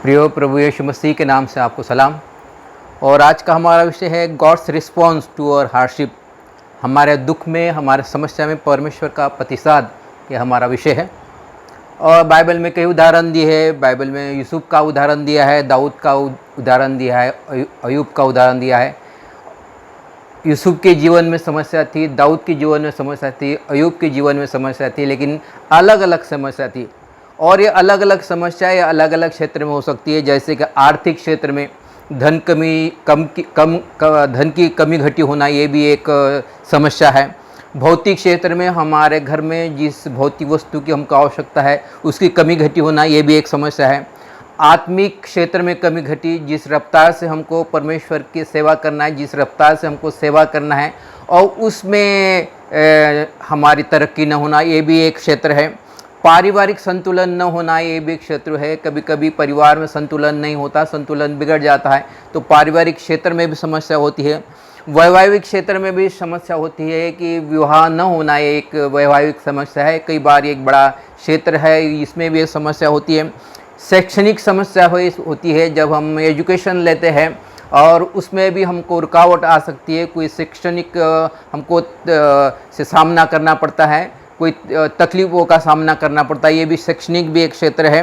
प्रियो प्रभु यीशु मसीह के नाम से आपको सलाम। और आज का हमारा विषय है God's response to our hardship. हमारे दुख में, हमारे समस्या में परमेश्वर का प्रतिसाद, ये हमारा विषय है। और बाइबल में कई उदाहरण दिए हैं। बाइबल में यूसुफ का उदाहरण दिया है, दाऊद का उदाहरण दिया है, अयूब का उदाहरण दिया है। यूसुफ के जीवन में समस्या थी, दाऊद के जीवन में समस्या थी, अयूब के जीवन में समस्या थी, लेकिन अलग अलग समस्या थी। और ये अलग अलग समस्याएं अलग अलग क्षेत्र में हो सकती है। जैसे कि आर्थिक क्षेत्र में धन की कमी घटी होना, ये भी एक समस्या है। भौतिक क्षेत्र में हमारे घर में जिस भौतिक वस्तु की हमको आवश्यकता है उसकी कमी घटी होना, ये भी एक समस्या है। आत्मिक क्षेत्र में कमी घटी, जिस रफ्तार से हमको परमेश्वर की सेवा करना है, जिस रफ्तार से हमको सेवा करना है और उसमें हमारी तरक्की न होना, ये भी एक क्षेत्र है। पारिवारिक संतुलन न होना, ये भी एक क्षेत्र है। कभी कभी परिवार में संतुलन नहीं होता, संतुलन बिगड़ जाता है, तो पारिवारिक क्षेत्र में भी समस्या होती है। वैवाहिक क्षेत्र में भी समस्या होती है कि विवाह न होना एक वैवाहिक समस्या है। कई बार एक बड़ा क्षेत्र है, इसमें भी एक समस्या होती है। शैक्षणिक समस्या होती है, जब हम एजुकेशन लेते हैं और उसमें भी हमको रुकावट आ सकती है। कोई शैक्षणिक हमको से सामना करना पड़ता है, कोई तकलीफ़ों का सामना करना पड़ता है, ये भी शैक्षणिक भी एक क्षेत्र है।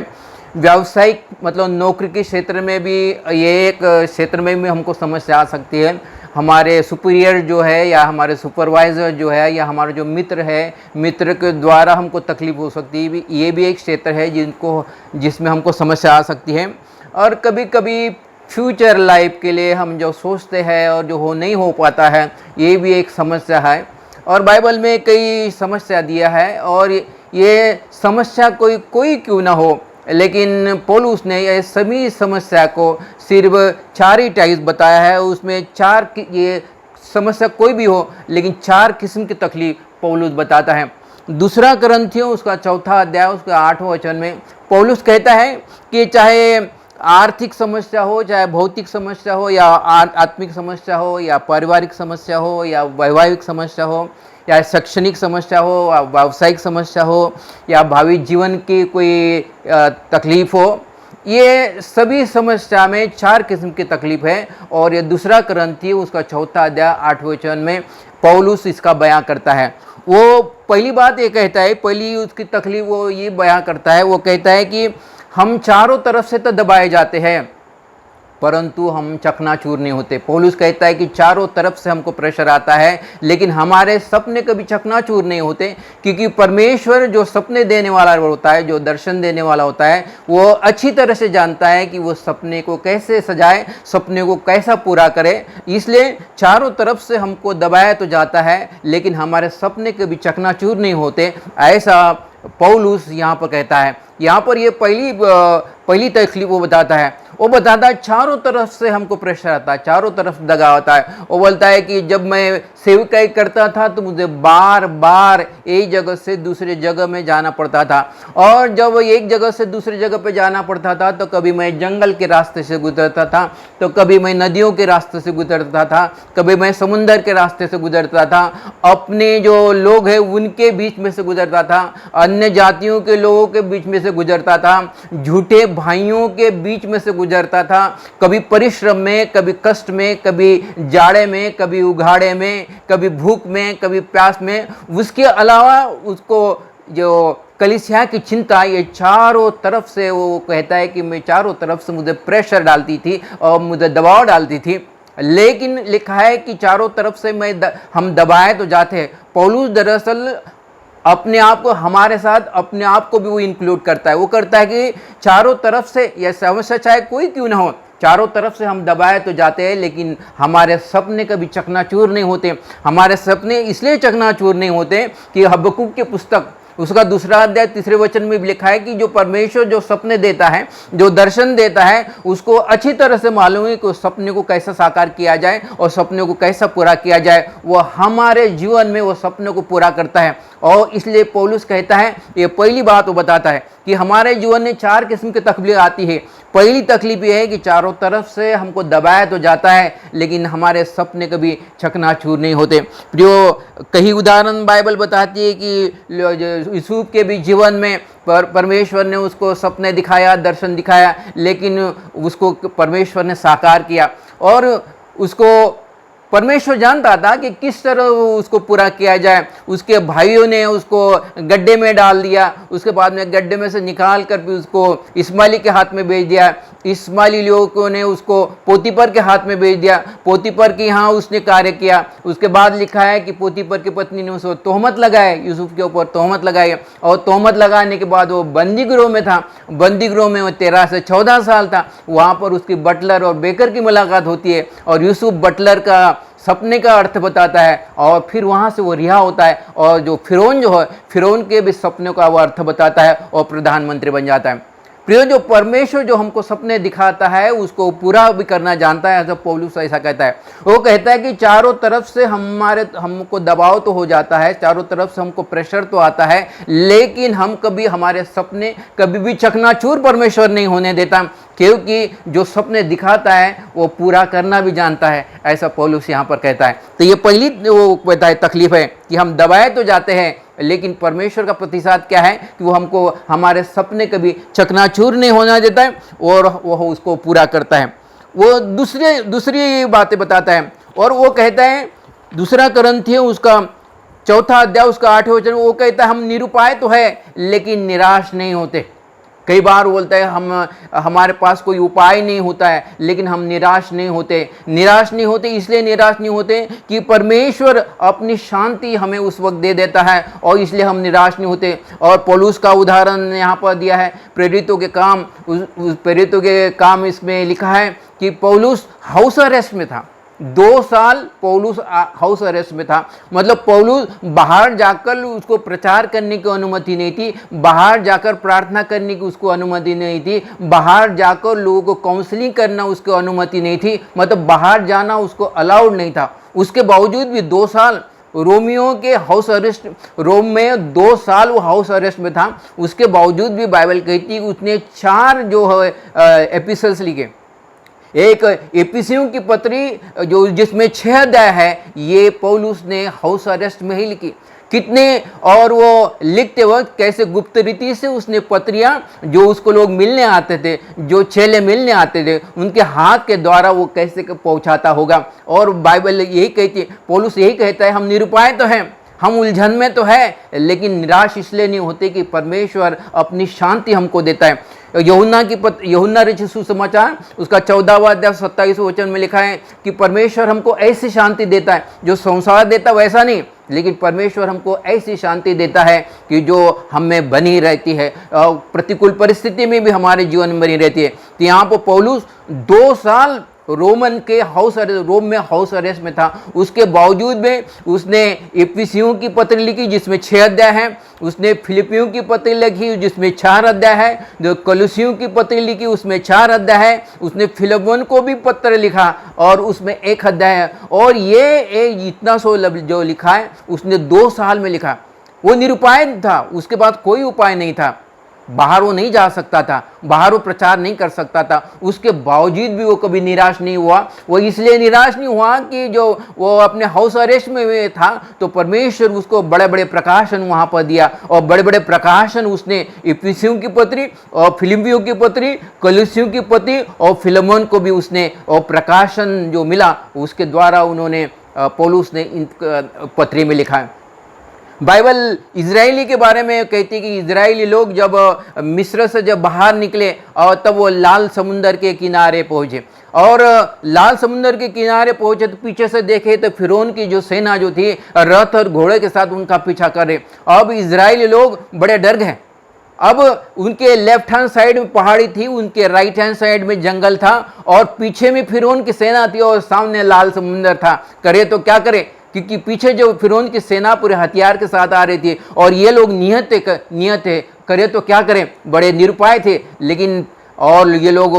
व्यावसायिक मतलब नौकरी के क्षेत्र में भी ये एक क्षेत्र में भी हमको समस्या आ सकती है। हमारे सुपीरियर जो है या हमारे सुपरवाइज़र जो है या हमारा जो मित्र है, मित्र के द्वारा हमको तकलीफ़ हो सकती है, ये भी एक क्षेत्र है जिसमें हमको समस्या आ सकती है। और कभी कभी फ्यूचर लाइफ के लिए हम जो सोचते हैं और जो नहीं हो पाता है, ये भी एक समस्या है। और बाइबल में कई समस्या दिया है, और ये समस्या कोई क्यों ना हो, लेकिन पौलुस ने ये सभी समस्या को सिर्फ 4 ही टाइप्स बताया है। उसमें 4 ये समस्या कोई भी हो, लेकिन 4 किस्म की तकलीफ पौलुस बताता है। दूसरा करंथियों उसका 4 अध्याय उसका 8वां वचन में पौलुस कहता है कि चाहे आर्थिक समस्या हो, चाहे भौतिक समस्या हो, या आत्मिक समस्या हो, या पारिवारिक समस्या हो, या वैवाहिक समस्या हो, या शैक्षणिक समस्या हो, या व्यावसायिक समस्या हो, या भावी जीवन की कोई तकलीफ हो, ये सभी समस्या में 4 किस्म की तकलीफ है। और ये दूसरा करंथी उसका 4 अध्याय 8वें वचन में पौलुस इसका बयां करता है। वो पहली बात ये कहता है, पहली उसकी तकलीफ वो ये बयां करता है, वो कहता है कि हम चारों तरफ से तो दबाए जाते हैं परंतु हम चकनाचूर नहीं होते। पौलुस कहता है कि चारों तरफ से हमको प्रेशर आता है, लेकिन हमारे सपने कभी चकनाचूर नहीं होते, क्योंकि परमेश्वर जो सपने देने वाला होता है, जो दर्शन देने वाला होता है, वो अच्छी तरह से जानता है कि वो सपने को कैसे सजाए, सपने को कैसा पूरा करे। इसलिए चारों तरफ से हमको दबाया तो जाता है, लेकिन हमारे सपने कभी चकनाचूर नहीं होते, ऐसा पौलुस यहाँ पर कहता है। यहाँ पर ये पहली तकलीफ वो बताता है। वो बताता है चारों तरफ से हमको प्रेशर आता है, चारों तरफ दगा होता है। वो बोलता है कि जब मैं सेवकाई करता था तो मुझे बार बार एक जगह से दूसरे जगह में जाना पड़ता था, और जब एक जगह से दूसरी जगह पे जाना पड़ता था तो कभी मैं जंगल के रास्ते से गुजरता था, तो कभी मैं नदियों के रास्ते से गुजरता था, कभी मैं समुंदर के रास्ते से गुजरता था, अपने जो लोग हैं उनके बीच में से गुजरता था, अन्य जातियों के लोगों के बीच में से गुजरता था, झूठे भाइयों के बीच में से गुजरता था, कभी परिश्रम में, कभी कष्ट में, कभी जाड़े में, कभी उघाड़े में, कभी भूख में, कभी प्यास में। उसके अलावा उसको जो कलीसिया की चिंता, ये चारों तरफ से वो कहता है कि मैं चारों तरफ से मुझे प्रेशर डालती थी और मुझे दबाव डालती थी। लेकिन लिखा है कि चारों तरफ से हम दबाए तो जाते हैं। पौलुस दरअसल अपने आप को, हमारे साथ अपने आप को भी वो इंक्लूड करता है। वो करता है कि चारों तरफ से यह समस्या चाहे कोई क्यों ना हो, चारों तरफ से हम दबाए तो जाते हैं, लेकिन हमारे सपने कभी चकनाचूर नहीं होते। हमारे सपने इसलिए चकनाचूर नहीं होते कि हबक्कुक की पुस्तक उसका 2 अध्याय 3 वचन में भी लिखा है कि जो परमेश्वर जो सपने देता है, जो दर्शन देता है, उसको अच्छी तरह से मालूम है कि उस सपने को कैसा साकार किया जाए और सपने को कैसा पूरा किया जाए। वो हमारे जीवन में वो सपने को पूरा करता है। और इसलिए पौलुस कहता है, ये पहली बात वो बताता है कि हमारे जीवन में 4 किस्म की तकलीफ आती है। पहली तकलीफ ये है कि चारों तरफ से हमको दबाया तो जाता है, लेकिन हमारे सपने कभी चकनाचूर नहीं होते। जो कई उदाहरण बाइबल बताती है कि यूसुफ के भी जीवन में परमेश्वर ने उसको सपने दिखाया, दर्शन दिखाया, लेकिन उसको परमेश्वर ने साकार किया और उसको परमेश्वर जानता था कि किस तरह उसको पूरा किया जाए। उसके भाइयों ने उसको गड्ढे में डाल दिया, उसके बाद में गड्ढे में से निकाल कर भी उसको इस्माइली के हाथ में भेज दिया। इस्माइली लोगों ने उसको पोतीपर के हाथ में भेज दिया, पोतीपर के यहाँ उसने कार्य किया। उसके बाद लिखा है कि पोतीपर की पत्नी ने उसको तोहमत लगाए, यूसुफ के ऊपर तोहमत लगाई, और तोहमत लगाने के बाद वो बंदी गृह में था। बंदी गृह में वो 13 से 14 साल था। वहाँ पर उसकी बटलर और बेकर की मुलाकात होती है और यूसुफ बटलर का सपने का अर्थ बताता है और फिर वहाँ से वो रिहा होता है और जो फिरौन जो है, फिरौन के भी सपनों का वो अर्थ बताता है और प्रधानमंत्री बन जाता है। प्रियो, जो परमेश्वर जो हमको सपने दिखाता है उसको पूरा भी करना जानता है, ऐसा पौलुस ऐसा कहता है। वो कहता है कि चारों तरफ से हमको दबाव तो हो जाता है, चारों तरफ से हमको प्रेशर तो आता है, लेकिन हम कभी हमारे सपने कभी भी चकनाचूर परमेश्वर नहीं होने देता, क्योंकि जो सपने दिखाता है वो पूरा करना भी जानता है, ऐसा पौलुस यहाँ पर कहता है। तो ये पहली वो कहता है तकलीफ है कि हम दबाए तो जाते हैं, लेकिन परमेश्वर का प्रतिसाद क्या है कि वो हमको हमारे सपने कभी चकनाचूर नहीं होना देता है और वह उसको पूरा करता है। वो दूसरी बातें बताता है और वो कहता है, दूसरा करंथियों उसका 4 अध्याय उसका 8वें वचन, वो कहता है हम निरुपाय तो है लेकिन निराश नहीं होते। कई बार बोलता है हमारे पास कोई उपाय नहीं होता है, लेकिन हम निराश नहीं होते। निराश नहीं होते इसलिए निराश नहीं होते कि परमेश्वर अपनी शांति हमें उस वक्त दे देता है और इसलिए हम निराश नहीं होते। और पौलुस का उदाहरण यहाँ पर दिया है, प्रेरितों के काम। उस प्रेरितों के काम इसमें लिखा है कि पौलुस हाउस अरेस्ट में था। 2 साल पौलुस हाउस अरेस्ट में था। मतलब पौलुस बाहर जाकर उसको प्रचार करने की अनुमति नहीं थी, बाहर जाकर प्रार्थना करने की उसको अनुमति नहीं थी, बाहर जाकर लोगों को काउंसलिंग करना उसको अनुमति नहीं थी। मतलब बाहर जाना उसको अलाउड नहीं था। उसके बावजूद भी 2 साल रोमियो के हाउस अरेस्ट, रोम में 2 साल वो हाउस अरेस्ट में था। उसके बावजूद भी बाइबल कहती है कि उसने 4 जो है एपिसल्स लिखे। एक एफिसियों की पत्री जो जिसमें 6 अध्याय है, ये पौलुस ने हाउस अरेस्ट में ही लिखी। कितने, और वो लिखते वक्त कैसे गुप्त रीति से उसने पत्रियां, जो उसको लोग मिलने आते थे, जो चेले मिलने आते थे, उनके हाथ के द्वारा वो कैसे पहुंचाता होगा। और बाइबल यही कहती है, पौलुस यही कहता है, हम निरुपाय तो हैं, हम उलझन में तो है, लेकिन निराश इसलिए नहीं होते कि परमेश्वर अपनी शांति हमको देता है। यूहन्ना रचित सुसमाचार उसका 14वां अध्याय 27वें वचन में लिखा है कि परमेश्वर हमको ऐसी शांति देता है जो संसार देता वैसा नहीं, लेकिन परमेश्वर हमको ऐसी शांति देता है कि जो हम में बनी रहती है, प्रतिकूल परिस्थिति में भी हमारे जीवन में बनी रहती है। तो यहाँ पर पौलुस 2 साल रोम में हाउस अरेस्ट में था। उसके बावजूद में उसने एफिसियों की पत्री लिखी जिसमें 6 अध्याय हैं, उसने फिलिपियों की पत्री लिखी जिसमें 4 अध्याय है, जो कलुसियों की पत्री लिखी उसमें 4 अध्याय है, उसने फिलिप्पियों को भी पत्र लिखा और उसमें 1 अध्याय है। और ये इतना सो जो लिखा है उसने 2 साल में लिखा। वो निरुपाय था, उसके बाद कोई उपाय नहीं था, बाहर वो नहीं जा सकता था, बाहर वो प्रचार नहीं कर सकता था। उसके बावजूद भी वो कभी निराश नहीं हुआ। वो इसलिए निराश नहीं हुआ कि जो वो अपने हाउस अरेस्ट में था तो परमेश्वर उसको बड़े बड़े प्रकाशन वहाँ पर दिया, और बड़े बड़े प्रकाशन उसने इफिसियों की पत्री और फिलिप्पियों की पत्री, कलुसियों की पत्री और फिलेमोन को भी उसने, और प्रकाशन जो मिला उसके द्वारा उन्होंने, पौलुस ने इन पत्री में लिखा है। बाइबल इजराइली के बारे में कहती है कि इजराइली लोग जब मिस्र से जब बाहर निकले और तब वो लाल समुंदर के किनारे पहुँचे, और लाल समुंदर के किनारे पहुँचे तो पीछे से देखे तो फिरौन की जो सेना जो थी रथ और घोड़े के साथ उनका पीछा कर रहे। अब इजराइली लोग बड़े डर गए। अब उनके लेफ्ट हैंड साइड में पहाड़ी थी, उनके राइट हैंड साइड में जंगल था, और पीछे में फिरौन की सेना थी और सामने लाल समुंदर था। करे तो क्या करे, क्योंकि पीछे जो फिरौन की सेना पूरे हथियार के साथ आ रही थी और ये लोग नियत थे, करे तो क्या करें, बड़े निरुपाय थे। लेकिन और ये लोग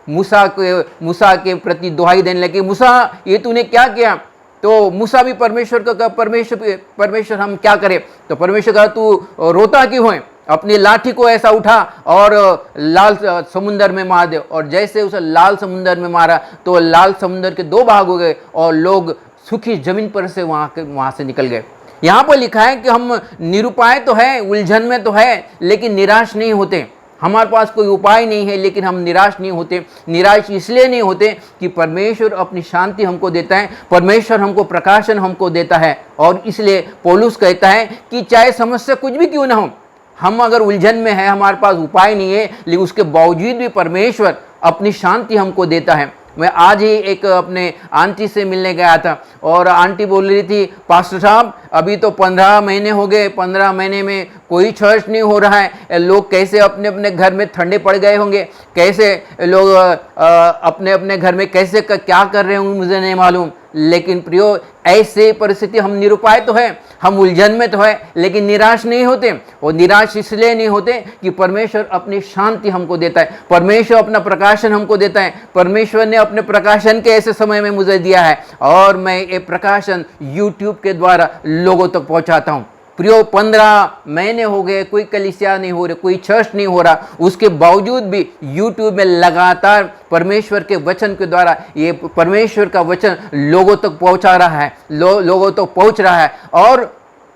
मूसा के प्रति दुहाई देने लगे, मूसा ये तूने क्या किया। तो मूसा भी परमेश्वर को कहा, परमेश्वर हम क्या करें। तो परमेश्वर कहा तू रोता क्यों है, अपनी लाठी को ऐसा उठा और लाल समुंदर में मार दे। और जैसे उसे लाल समुंदर में मारा तो लाल समुंदर के दो भाग हो गए और लोग सूखी जमीन पर से वहाँ से निकल गए। यहाँ पर लिखा है कि हम निरुपाय तो है, उलझन में तो है, लेकिन निराश नहीं होते। हमारे पास कोई उपाय नहीं है लेकिन हम निराश नहीं होते। निराश इसलिए नहीं होते कि परमेश्वर अपनी शांति हमको देता है, परमेश्वर हमको प्रकाशन हमको देता है। और इसलिए पौलुस कहता है कि चाहे समस्या कुछ भी क्यों ना हो, हम अगर उलझन में हैं, हमारे पास उपाय नहीं है, लेकिन उसके बावजूद भी परमेश्वर अपनी शांति हमको देता है। मैं आज ही एक अपने आंटी से मिलने गया था और आंटी बोल रही थी, पास्टर साहब अभी तो 15 महीने हो गए, 15 महीने में कोई चर्च नहीं हो रहा है। लोग कैसे अपने अपने घर में ठंडे पड़ गए होंगे, कैसे लोग अपने अपने घर में कैसे क्या कर रहे होंगे, मुझे नहीं मालूम। लेकिन प्रियो, ऐसे परिस्थिति हम निरुपाय तो है, हम उलझन में तो है, लेकिन निराश नहीं होते। और निराश इसलिए नहीं होते कि परमेश्वर अपनी शांति हमको देता है, परमेश्वर अपना प्रकाशन हमको देता है। परमेश्वर ने अपने प्रकाशन के ऐसे समय में मुझे दिया है और मैं ये प्रकाशन यूट्यूब के द्वारा लोगों तक पहुंचाता हूं। प्रियो, 15 महीने हो गए, कोई कलीसिया नहीं हो रही, कोई चर्च नहीं हो रहा, उसके बावजूद भी यूट्यूब में लगातार परमेश्वर के वचन के द्वारा ये परमेश्वर का वचन लोगों तक पहुंचा रहा है, लोगों तक पहुंच रहा है। और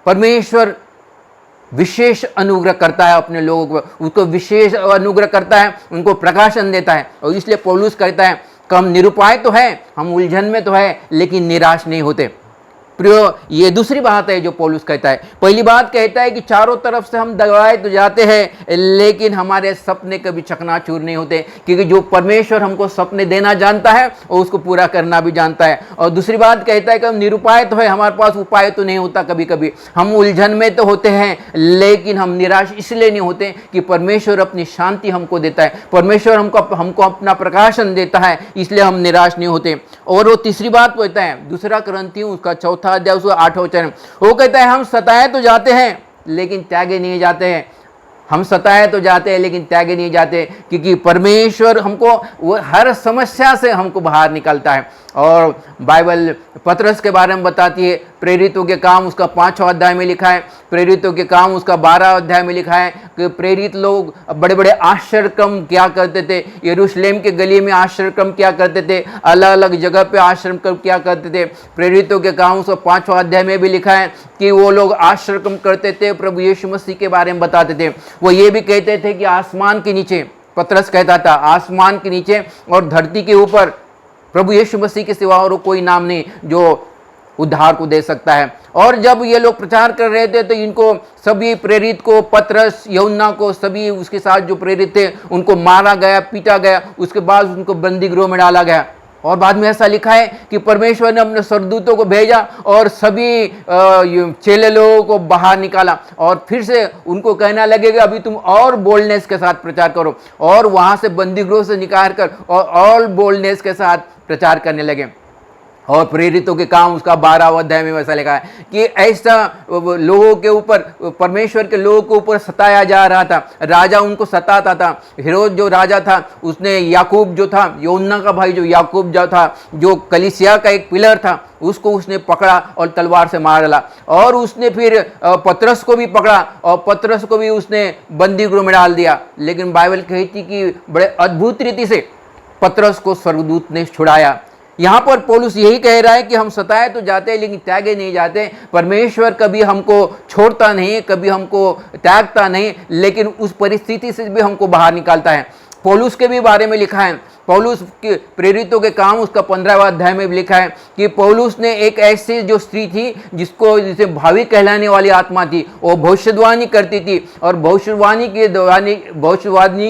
परमेश्वर विशेष अनुग्रह करता है अपने लोगों को, उसको विशेष अनुग्रह करता है, उनको प्रकाशन देता है। और इसलिए पौलुस कहता है कि हम निरुपाय तो है, हम उलझन में तो है, लेकिन निराश नहीं होते। प्रियो, ये दूसरी बात है जो पौलुस कहता है। पहली बात कहता है कि चारों तरफ से हम दबाए तो जाते हैं, लेकिन हमारे सपने कभी चकनाचूर नहीं होते, क्योंकि जो परमेश्वर हमको सपने देना जानता है और उसको पूरा करना भी जानता है। और दूसरी बात कहता है कि हम निरुपाय तो है, हमारे पास उपाय तो नहीं होता, कभी कभी हम उलझन में तो होते हैं, लेकिन हम निराश इसलिए नहीं होते कि परमेश्वर अपनी शांति हमको देता है, परमेश्वर हमको अपना प्रकाशन देता है, इसलिए हम निराश नहीं होते। और वो तीसरी बात कहता है, दूसरा कुरिन्थियों उसका 4 अध्याय उसका 8वां वचन, वो कहता है हम सताए तो जाते हैं लेकिन त्यागे नहीं जाते हैं। हम सताए तो जाते हैं लेकिन त्यागे नहीं जाते, क्योंकि परमेश्वर हमको वो हर समस्या से हमको बाहर निकालता है। और बाइबल पतरस के बारे में बताती है, प्रेरितों के काम उसका 5वां अध्याय में लिखा है, प्रेरितों के काम उसका 12वां अध्याय में लिखा है कि प्रेरित लोग बड़े बड़े आश्चर्य कर्म क्या करते थे, यरूशलेम के गली में आश्चर्य कर्म क्या करते थे, अलग अलग जगह पे आश्चर्य कर्म क्या करते थे। प्रेरितों के काम उसका 5वां अध्याय में भी लिखा है कि वो लोग आश्चर्य कर्म करते थे, प्रभु यीशु मसीह के बारे में बताते थे। वो ये भी कहते थे कि आसमान के नीचे, पतरस कहता था, आसमान के नीचे और धरती के ऊपर प्रभु यीशु मसीह के सिवा और कोई नाम नहीं जो उद्धार को दे सकता है। और जब ये लोग प्रचार कर रहे थे तो इनको सभी प्रेरित को, पतरस, यूहन्ना को, सभी उसके साथ जो प्रेरित थे उनको मारा गया, पीटा गया, उसके बाद उनको बंदी गृह में डाला गया। और बाद में ऐसा लिखा है कि परमेश्वर ने अपने स्वर्गदूतों को भेजा और सभी चेले लोगों को बाहर निकाला और फिर से उनको कहना लगेगा अभी तुम और बोल्डनेस के साथ प्रचार करो, और वहां से बंदी गृह से निकाल कर और बोल्डनेस के साथ प्रचार करने लगे। और प्रेरितों के काम उसका 12वां अध्याय में वैसा लिखा है कि ऐसा लोगों के ऊपर, परमेश्वर के लोगों के ऊपर सताया जा रहा था, राजा उनको सताता था। हेरोद जो राजा था उसने याकूब जो था, यूहन्ना का भाई जो याकूब जो था, जो कलीसिया का एक पिलर था, उसको उसने पकड़ा और तलवार से मार डाला। और उसने फिर पतरस को भी पकड़ा और पतरस को भी उसने बंदी गृह में डाल दिया। लेकिन बाइबल कहती कि बड़े अद्भुत रीति से पतरस को स्वर्गदूत ने छुड़ाया। यहाँ पर पौलुस यही कह रहा है कि हम सताए तो जाते हैं लेकिन त्यागे नहीं जाते। परमेश्वर कभी हमको छोड़ता नहीं, कभी हमको त्यागता नहीं, लेकिन उस परिस्थिति से भी हमको बाहर निकालता है। पौलुस के भी बारे में लिखा है, पौलुस के प्रेरितों के काम उसका 15वां अध्याय में भी लिखा है कि पौलुस ने एक ऐसी जो स्त्री थी जिसे भावी कहलाने वाली आत्मा थी, वो भविष्यवाणी करती थी और भविष्यवाणी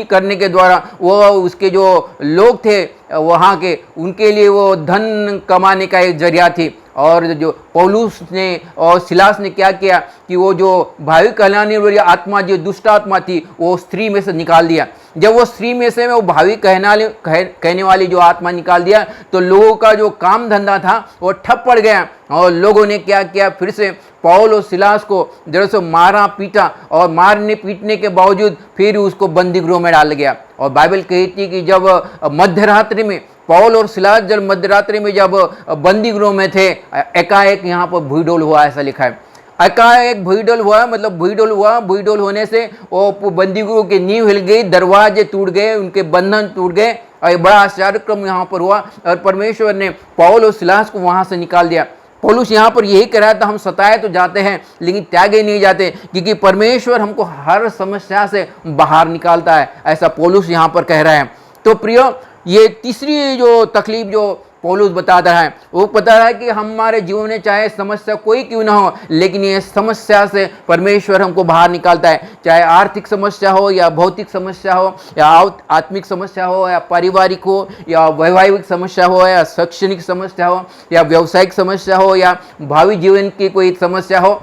करने के द्वारा वो उसके जो लोग थे वहाँ के, उनके लिए वो धन कमाने का एक जरिया थी। और जो पौलुस ने और सिलास ने क्या किया कि वो जो भावी कहलाने वाली आत्मा, जो दुष्ट आत्मा थी, वो स्त्री में से निकाल दिया। जब वो स्त्री में से वो भावी कहने वाली जो आत्मा निकाल दिया तो लोगों का जो काम धंधा था वो ठप पड़ गया। और लोगों ने क्या किया, फिर से पौल और सिलास को जरा से मारा पीटा, और मारने पीटने के बावजूद फिर उसको बंदी गृह में डाल गया। और बाइबल कहती है कि जब मध्यरात्रि में पौल और सिलास जब मध्यरात्रि में जब बंदी गृह में थे, एकाएक यहाँ पर भूडोल हुआ, ऐसा लिखा है। एकाएक भूईडोल हुआ, मतलब भूईडोल हुआ। भूईडोल होने से वो बंदीगृह की नींव हिल गई, दरवाजे टूट गए, उनके बंधन टूट गए और एक बड़ा आश्चर्य क्रम यहाँ पर हुआ और परमेश्वर ने पौल और सिलास को वहाँ से निकाल दिया। पौलुस यहाँ पर यही कह रहा था, हम सताए तो जाते हैं लेकिन त्यागे नहीं जाते, क्योंकि परमेश्वर हमको हर समस्या से बाहर निकालता है, ऐसा पौलुस यहाँ पर कह रहा है। तो प्रियो, ये तीसरी जो तकलीफ जो पौलुस बताता है, वो बता रहा है कि हमारे जीवन में चाहे समस्या कोई क्यों ना हो, लेकिन ये समस्या से परमेश्वर हमको बाहर निकालता है। चाहे आर्थिक समस्या हो या भौतिक समस्या हो या आत्मिक समस्या हो या पारिवारिक हो या वैवाहिक समस्या हो या शैक्षणिक समस्या हो या व्यावसायिक समस्या हो या भावी जीवन की कोई समस्या हो,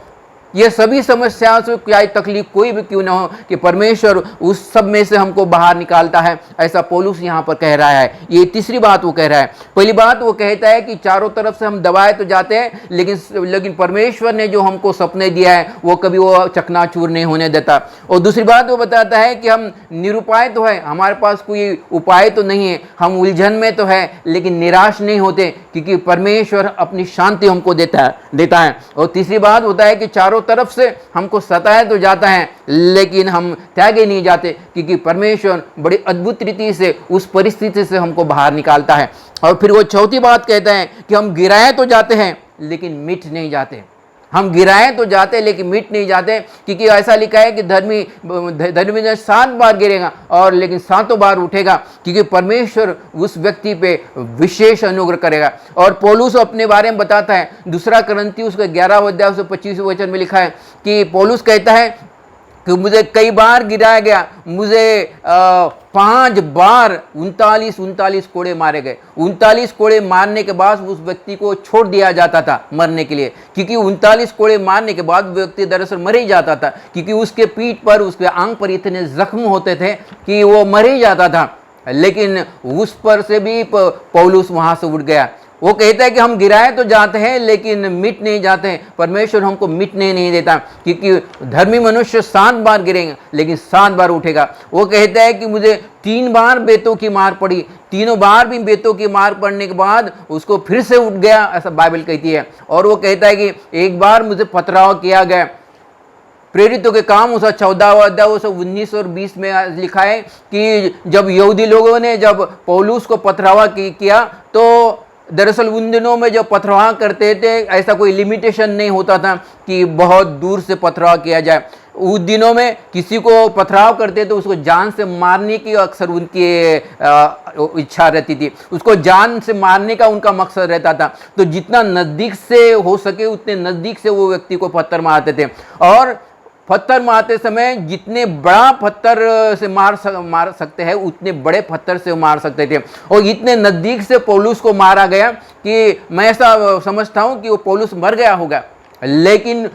ये सभी समस्याओं से क्या तकलीफ कोई भी क्यों ना हो, कि परमेश्वर उस सब में से हमको बाहर निकालता है, ऐसा पौलुस यहाँ पर कह रहा है। ये तीसरी बात वो कह रहा है। पहली बात वो कहता है कि चारों तरफ से हम दबाए तो जाते हैं, लेकिन परमेश्वर ने जो हमको सपने दिया है वो कभी वो चकनाचूर नहीं होने देता। और दूसरी बात वो बताता है कि हम निरुपाय तो है, हमारे पास कोई उपाय तो नहीं है, हम उलझन में तो है लेकिन निराश नहीं होते, क्योंकि परमेश्वर अपनी शांति हमको देता है। और तीसरी बात होता है कि चारों तरफ से हमको सताया तो जाता है लेकिन हम त्यागे नहीं जाते, क्योंकि परमेश्वर बड़ी अद्भुत रीति से उस परिस्थिति से हमको बाहर निकालता है। और फिर वो चौथी बात कहता है कि हम गिराए तो जाते हैं लेकिन मिट नहीं जाते। हम गिराए तो जाते लेकिन मिट नहीं जाते, क्योंकि ऐसा लिखा है कि धर्मी ने 7 बार गिरेगा और लेकिन 7 बार उठेगा, क्योंकि परमेश्वर उस व्यक्ति पे विशेष अनुग्रह करेगा। और पौलुस अपने बारे में बताता है, दूसरा कुरिन्थियों उसके 11 अध्याय 25 वचन में लिखा है कि पौलुस कहता है कि मुझे कई बार गिराया गया, मुझे 5 बार 39 कोड़े मारे गए। 39 कोड़े मारने के बाद उस व्यक्ति को छोड़ दिया जाता था मरने के लिए, क्योंकि 39 कोड़े मारने के बाद व्यक्ति दरअसल मर ही जाता था, क्योंकि उसके पीठ पर, उसके आंग पर इतने जख्म होते थे कि वो मर ही जाता था। लेकिन उस पर से भी पौलुस वहां से उठ गया। वो कहता है कि हम गिराए तो जाते हैं लेकिन मिट नहीं जाते हैं, परमेश्वर हमको मिटने नहीं देता, क्योंकि धर्मी मनुष्य 7 बार गिरेगा लेकिन 7 बार उठेगा। वो कहता है कि मुझे 3 बार बेतों की मार पड़ी, तीनों बार भी बेतों की मार पड़ने के बाद उसको फिर से उठ गया, ऐसा बाइबल कहती है। और वो कहता है कि एक बार मुझे पथराव किया गया। प्रेरितों के काम उसका 14वां अध्याय 19 और 20 में लिखा है कि जब यहूदी लोगों ने जब पौलुस को पथरावा किया, तो दरअसल उन दिनों में जब पथराव करते थे ऐसा कोई लिमिटेशन नहीं होता था कि बहुत दूर से पथराव किया जाए। उस दिनों में किसी को पथराव करते तो उसको जान से मारने की अक्सर उनकी इच्छा रहती थी, उसको जान से मारने का उनका मकसद रहता था। तो जितना नज़दीक से हो सके उतने नज़दीक से वो व्यक्ति को पत्थर मारते थे, और पत्थर मारते समय जितने बड़ा पत्थर से मार सकते हैं उतने बड़े पत्थर से मार सकते थे। और इतने नज़दीक से पौलुस को मारा गया कि मैं ऐसा समझता हूँ कि वो पौलुस मर गया होगा। लेकिन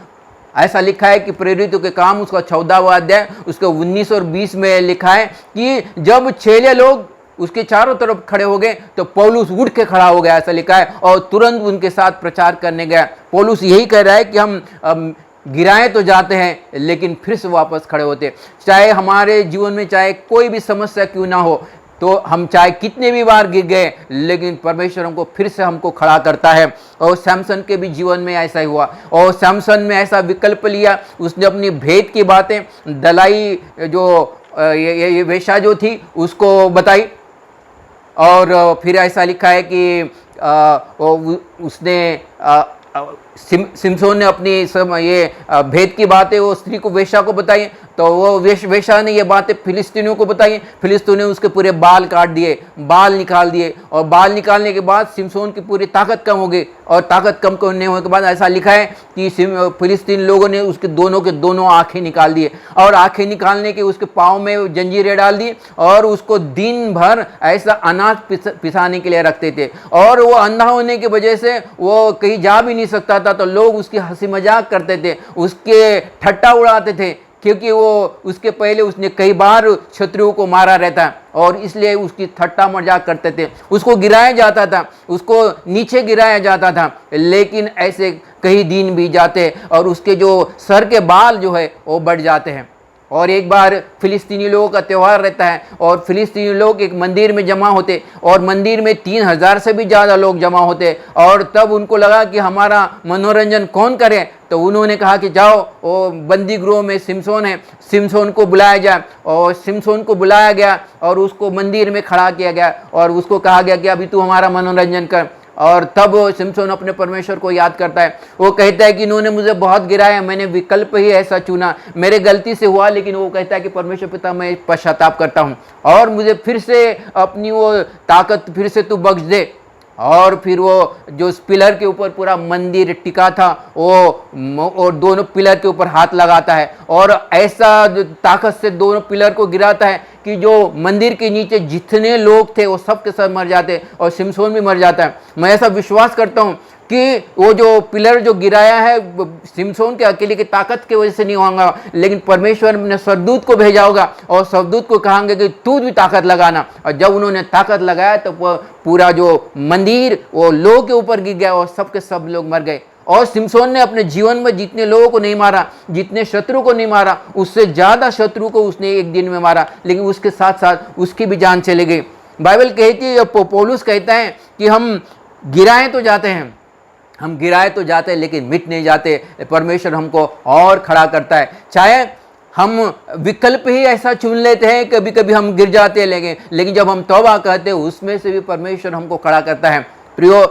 ऐसा लिखा है कि प्रेरितों के काम उसका 14वां अध्याय उसके 19 और 20 में लिखा है कि जब चेले लोग उसके चारों तरफ खड़े हो गए तो पौलुस उठ के खड़ा हो गया, ऐसा लिखा है, और तुरंत उनके साथ प्रचार करने गया। पौलुस यही कह रहा है कि हम गिराए तो जाते हैं लेकिन फिर से वापस खड़े होते। चाहे हमारे जीवन में चाहे कोई भी समस्या क्यों ना हो, तो हम चाहे कितने भी बार गिर गए लेकिन परमेश्वर हमको फिर से हमको खड़ा करता है। और सैमसन के भी जीवन में ऐसा ही हुआ, और सैमसन में ऐसा विकल्प लिया, उसने अपनी भेद की बातें दलाई जो ये वेश्या जो थी उसको बताई। और फिर ऐसा लिखा है कि उसने सिमसोन ने अपनी ये भेद की बातें वो स्त्री को वेश्या को बताई, तो वो वेश्या ने ये बातें फिलिस्तीनियों को बताई। फिलिस्तीनियों ने उसके पूरे बाल काट दिए, बाल निकाल दिए, और बाल निकालने के बाद सिमसोन की पूरी ताकत कम हो गई। और ताकत कम होने के बाद ऐसा लिखा है कि फिलिस्तीन लोगों ने उसके दोनों आंखें निकाल दिए, और आंखें निकालने के उसके पाँव में जंजीरें डाल दी, और उसको दिन भर ऐसा अनाज पिसाने के लिए रखते थे। और वो अंधा होने की वजह से वो कहीं जा भी नहीं सकता था, तो लोग उसकी हंसी मजाक करते थे, उसके ठट्टा उड़ाते थे, क्योंकि वो उसके पहले उसने कई बार शत्रुओं को मारा रहता, और इसलिए उसकी ठट्टा मजाक करते थे। उसको गिराया जाता था, उसको नीचे गिराया जाता था, लेकिन ऐसे कई दिन भी जाते और उसके जो सर के बाल जो है वो बढ़ जाते हैं। और एक बार फिलिस्तीनी लोगों का त्यौहार रहता है और फिलिस्तीनी लोग एक मंदिर में जमा होते और मंदिर में 3000 से भी ज़्यादा लोग जमा होते और तब उनको लगा कि हमारा मनोरंजन कौन करे, तो उन्होंने कहा कि जाओ वो बंदी गृह में सिमसोन है, सिमसोन को बुलाया जाए। और सिमसोन को बुलाया गया और उसको मंदिर में खड़ा किया गया और उसको कहा गया कि अभी तू हमारा मनोरंजन कर। और तब सिमसोन अपने परमेश्वर को याद करता है, वो कहता है कि इन्होंने मुझे बहुत गिराया, मैंने विकल्प ही ऐसा चुना, मेरे गलती से हुआ। लेकिन वो कहता है कि परमेश्वर पिता मैं पश्चाताप करता हूँ और मुझे फिर से अपनी वो ताकत फिर से तू बख्श दे। और फिर वो जो पिलर के ऊपर पूरा मंदिर टिका था वो दोनों पिलर के ऊपर हाथ लगाता है और ऐसा ताकत से दोनों पिलर को गिराता है कि जो मंदिर के नीचे जितने लोग थे वो सब के सब मर जाते और सिमसोन भी मर जाता है। मैं ऐसा विश्वास करता हूँ कि वो जो पिलर जो गिराया है सिमसोन के अकेले की ताकत की वजह से नहीं होगा, लेकिन परमेश्वर ने स्वर्गदूत को भेजा होगा और स्वर्गदूत को कहेंगे कि तू भी ताकत लगाना। और जब उन्होंने ताकत लगाया तो पूरा जो मंदिर वो लोगों के ऊपर गिर गया और सब के सब लोग मर गए। और सिमसोन ने अपने जीवन में जितने लोगों को नहीं मारा, जितने शत्रु को नहीं मारा, उससे ज़्यादा शत्रु को उसने एक दिन में मारा, लेकिन उसके साथ साथ उसकी भी जान चली गई। बाइबल कहती है, पौलुस कहता है कि हम गिराए तो जाते हैं, हम गिराए तो जाते हैं लेकिन मिट नहीं जाते। परमेश्वर हमको और खड़ा करता है। चाहे हम विकल्प ही ऐसा चुन लेते हैं, कभी कभी हम गिर जाते हैं, लेकिन जब हम तौबा कहते हैं उसमें से भी परमेश्वर हमको खड़ा करता है। प्रियो,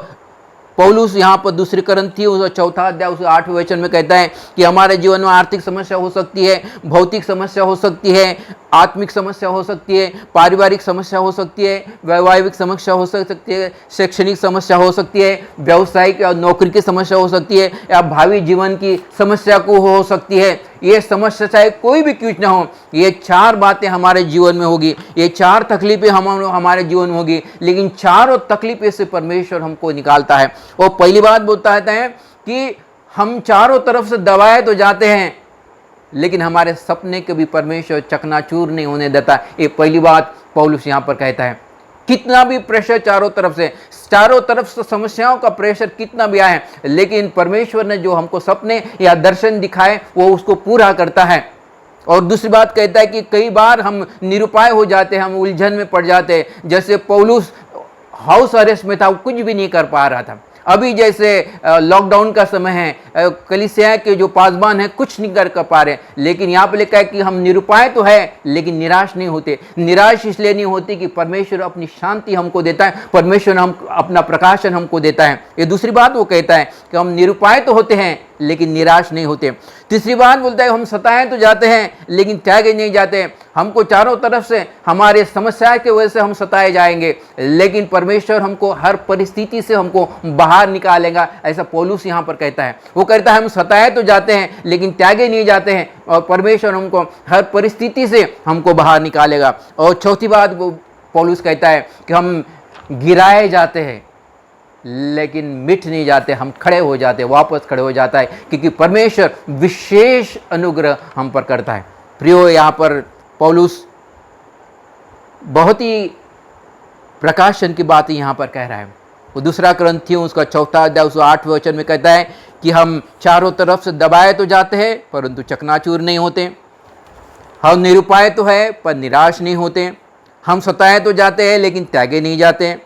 पौलुस यहाँ पर दूसरी करंथी उस 4 अध्याय उस 8वें वचन में कहता है कि हमारे जीवन में आर्थिक समस्या हो सकती है, भौतिक समस्या हो सकती है, आत्मिक समस्या हो सकती है, पारिवारिक समस्या हो सकती है, वैवाहिक समस्या हो सकती है, शैक्षणिक समस्या हो सकती है, व्यावसायिक या नौकरी की समस्या हो सकती है, या भावी जीवन की समस्या को हो सकती है। ये समस्या चाहे कोई भी क्यों ना हो, ये 4 बातें हमारे जीवन में होगी, ये 4 तकलीफें हमारे जीवन में होगी, लेकिन चारों तकलीफें से परमेश्वर हमको निकालता है। वो पहली बात बोलता है कि हम चारों तरफ से दबाए तो जाते हैं, लेकिन हमारे सपने कभी परमेश्वर चकनाचूर नहीं होने देता। ये पहली बात पौलुस यहाँ पर कहता है। कितना भी प्रेशर चारों तरफ से समस्याओं का प्रेशर कितना भी आए, लेकिन परमेश्वर ने जो हमको सपने या दर्शन दिखाए वो उसको पूरा करता है। और दूसरी बात कहता है कि कई बार हम निरुपाय हो जाते हैं, हम उलझन में पड़ जाते हैं। जैसे पौलुस हाउस अरेस्ट में था, वो कुछ भी नहीं कर पा रहा था। अभी जैसे लॉकडाउन का समय है, कलीसिया के जो पासबान है कुछ नहीं कर पा रहे, लेकिन यहाँ पे लिखा है कि हम निरुपाय तो है लेकिन निराश नहीं होते। निराश इसलिए नहीं होती कि परमेश्वर अपनी शांति हमको देता है, परमेश्वर हम अपना प्रकाशन हमको देता है। ये दूसरी बात वो कहता है कि हम निरुपाय तो होते हैं लेकिन निराश नहीं होते। तीसरी बात बोलता है हम सताए तो जाते हैं लेकिन त्यागे नहीं जाते। हमको चारों तरफ से हमारे समस्या की वजह से हम सताए जाएंगे, लेकिन परमेश्वर हमको हर परिस्थिति से हमको बाहर निकालेगा, ऐसा पौलुस यहाँ पर कहता है। वो कहता है हम सताए तो जाते हैं लेकिन त्यागे नहीं जाते हैं, और परमेश्वर हमको हर परिस्थिति से हमको बाहर निकालेगा। और चौथी बात पौलुस कहता है कि हम गिराए जाते हैं लेकिन मिट नहीं जाते, हम खड़े हो जाते, वापस खड़े हो जाता है, क्योंकि परमेश्वर विशेष अनुग्रह हम पर करता है। प्रियो, यहाँ पर पौलुस बहुत ही प्रकाशन की बात यहाँ पर कह रहा है। वो दूसरा करंथियों उसका 4 अध्याय उस 8वें वचन में कहता है कि हम चारों तरफ से दबाए तो जाते हैं परंतु चकनाचूर नहीं होते, हम निरुपाय तो है पर निराश नहीं होते, हम सताए तो जाते हैं लेकिन त्यागे नहीं जाते,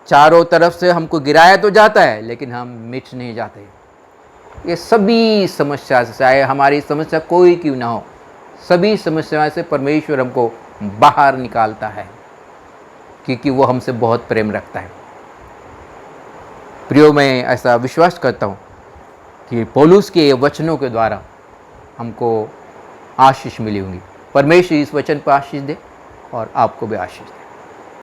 चारों तरफ से हमको गिराया तो जाता है लेकिन हम मिट नहीं जाते। ये सभी समस्या से, चाहे हमारी समस्या कोई क्यों ना हो, सभी समस्याओं से परमेश्वर हमको बाहर निकालता है, क्योंकि वो हमसे बहुत प्रेम रखता है। प्रियो, मैं ऐसा विश्वास करता हूँ कि पौलुस के वचनों के द्वारा हमको आशीष मिली होंगी। परमेश्वर इस वचन पर आशीष दे और आपको भी आशीष दे।